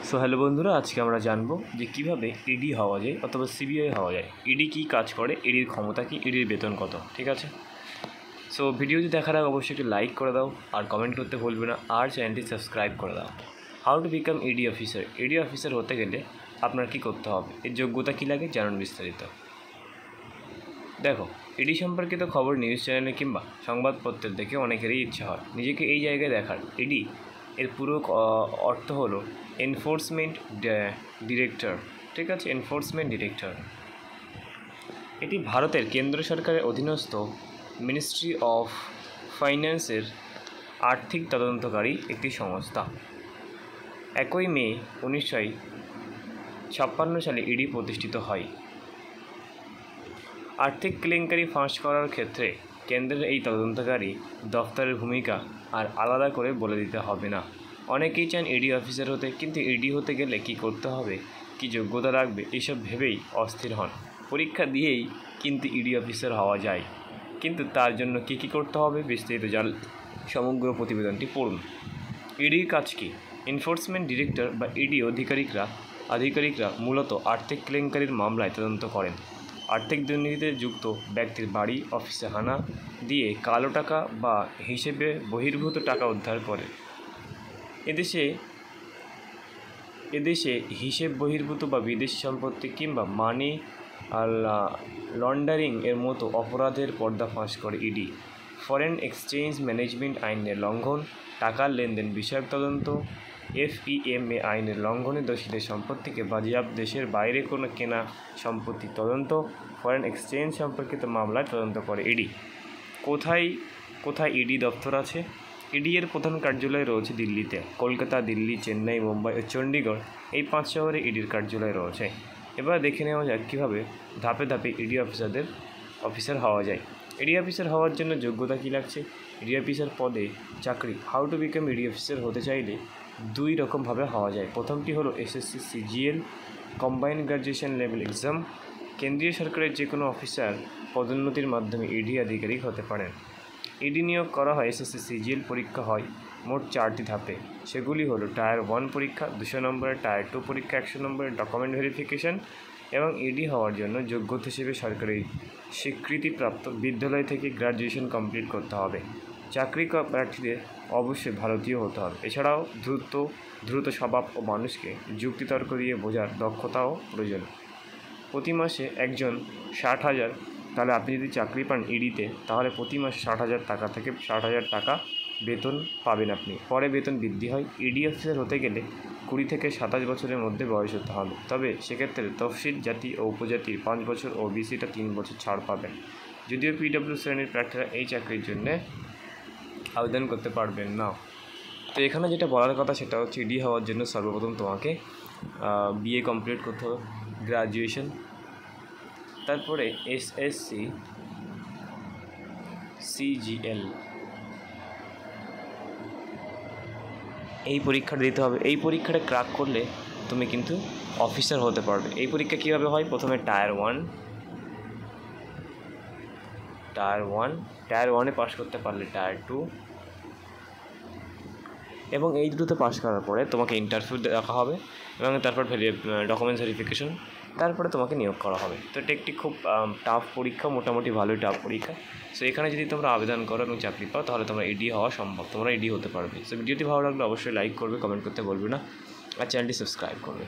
So hello বন্ধুরা, আজকে আমরা জানবো যে কীভাবে ইডি হওয়া যায় অথবা সিবিআই হওয়া যায়। ইডি কী কাজ করে, ইডির ক্ষমতা কী, ইডির বেতন কত, ঠিক আছে। সো ভিডিওটি দেখার আগে অবশ্যই একটু লাইক করে দাও আর কমেন্ট করতে ভুলবে না, আর চ্যানেলটি সাবস্ক্রাইব করে দাও। How to become ED officer. ED officer হতে গেলে আপনার কী করতে হবে, এর যোগ্যতা কী লাগে জানুন বিস্তারিত। দেখো, ইডি সম্পর্কিত খবর নিউজ চ্যানেলে কিংবা সংবাদপত্রের দেখে অনেকেরই ইচ্ছা হয় নিজেকে এই জায়গায় দেখার। ইডি এর পুরো অর্থ হলো এনফোর্সমেন্ট ডিরেক্টর, ঠিক আছে, এনফোর্সমেন্ট ডিরেক্টর। এটি ভারতের কেন্দ্র সরকারের অধীনস্থ মিনিস্ট্রি অফ ফাইন্যান্সের আর্থিক তদন্তকারী একটি সংস্থা। 1 মে 1956 সালে ইডি প্রতিষ্ঠিত হয়। আর্থিক কেলেঙ্কারি ফাঁস করার ক্ষেত্রে কেন্দ্রের এই তদন্তকারী দফতরের ভূমিকা আর আলাদা করে বলে দিতে হবে না। অনেকেই চান ইডি অফিসার হতে, কিন্তু ইডি হতে গেলে কী করতে হবে, কী যোগ্যতা রাখবে, এইসব ভেবেই অস্থির হন। পরীক্ষা দিয়েই কিন্তু ইডি অফিসার হওয়া যায়, কিন্তু তার জন্য কী কী করতে হবে বিস্তারিত জানতে সমগ্র প্রতিবেদনটি পড়ুন। ইডির কাজ কী? এনফোর্সমেন্ট ডিরেক্টর বা ইডি আধিকারিকরা মূলত আর্থিক কেলেঙ্কারির মামলায় তদন্ত করেন। আর্থিক দুর্নীতিতে যুক্ত ব্যক্তির বাড়ি, অফিসে হানা দিয়ে কালো টাকা বা হিসেবে বহির্ভূত টাকা উদ্ধার করে। এদেশে হিসেব বহির্ভূত বা বিদেশি সম্পত্তি কিংবা মানি লন্ডারিং এর মতো অপরাধের পর্দাফাঁস করে ইডি। ফরেন এক্সচেঞ্জ ম্যানেজমেন্ট আইনের লঙ্ঘন, টাকার লেনদেন বিষয়ক তদন্ত, FEMA আইনের লঙ্ঘনে দোষীদের সম্পত্তিকে বাজেয়াপ্ত, দেশের বাইরে কোনো কেনা সম্পত্তি তদন্ত, ফরেন এক্সচেঞ্জ সম্পর্কিত মামলায় তদন্ত করে ইডি। কোথায় ইডি দপ্তর আছে? ইডি এর প্রধান কার্যালয় রয়েছে দিল্লিতে। কলকাতা, দিল্লি, চেন্নাই, মুম্বাই ও চণ্ডীগড়, এই 5 শহরে ইডির কার্যালয় রয়েছে। এবার দেখে নেওয়া যাক কীভাবে ধাপে ধাপে ইডি অফিসার হওয়া যায়। ইডি অফিসার হওয়ার জন্য যোগ্যতা কী লাগছে? ইডি অফিসার পদে চাকরি। How to become ED officer হতে চাইলে 2 রকমভাবে হওয়া যায়। প্রথমটি হলো SSC CGL combined graduation level exam. কেন্দ্রীয় সরকারের যে কোনো অফিসার পদোন্নতির মাধ্যমে ইডি আধিকারিক হতে পারেন। ইডি নিয়োগ করা হয় SSC CGL পরীক্ষা হয় মোট 4টি ধাপে। সেগুলি হলো টায়ার 1 পরীক্ষা 200 নম্বরের, টায়ার 2 পরীক্ষা 100 নম্বরের, ডকুমেন্ট ভেরিফিকেশন এবং ইডি হওয়ার জন্য যোগ্যতা হিসেবে সরকারি স্বীকৃতিপ্রাপ্ত বিদ্যালয় থেকে গ্র্যাজুয়েশন কমপ্লিট করতে হবে। চাকরি প্রার্থীদের অবশ্যই ভারতীয় হতে হবে। এছাড়াও দ্রুত স্বভাব ও মানুষকে যুক্তিতর্ক দিয়ে বোঝার দক্ষতাও প্রয়োজন। প্রতি মাসে একজন 60,000, তাহলে আপনি যদি চাকরি পান ইডিতে, তাহলে প্রতি মাসে 60,000 টাকা থেকে 60,000 টাকা বেতন পাবেন আপনি। পরে বেতন বৃদ্ধি হয়। ইডি অফিসার হতে গেলে 20 থেকে 27 বছরের মধ্যে বয়স হতে হবে। তবে সেক্ষেত্রে তফসিল জাতি ও উপজাতির 5 বছর ও BCটা 3 বছর ছাড় পাবেন। যদিও PW শ্রেণীর প্রার্থীরা এই চাকরির জন্যে আবেদন করতে পারবেন না। তো এখানে যেটা বলার কথা সেটা হচ্ছে, ইডি হওয়ার জন্য সর্বপ্রথম তোমাকে BA কমপ্লিট করতে হবে, গ্র্যাজুয়েশন, তারপরে SSC CGL এই পরীক্ষাটা দিতে হবে। এই পরীক্ষাটা ক্র্যাক করলে তুমি কিন্তু অফিসার হতে পারবে। এই পরীক্ষা কীভাবে হয়? প্রথমে টায়ার 1 পাস করতে পারলে টায়ার 2, এবং এই দুটোতে পাস করার পরে তোমাকে ইন্টারভিউ দেখা হবে এবং তারপর ডকুমেন্টস ভেরিফিকেশন, তারপরে তোমাকে নিয়োগ করা হবে। তো এটা একটি খুব টাফ পরীক্ষা, মোটামুটি ভালোই টাফ পরীক্ষা। সো এখানে যদি তোমরা আবেদন করো এবং চাকরি পাও, তাহলে তোমরা ইডি হওয়া সম্ভব, তোমরা ইডি হতে পারবে। সো ভিডিওটি ভালো লাগলে অবশ্যই লাইক করবে, কমেন্ট করতে বলবে না, আর চ্যানেলটি সাবস্ক্রাইব করবে।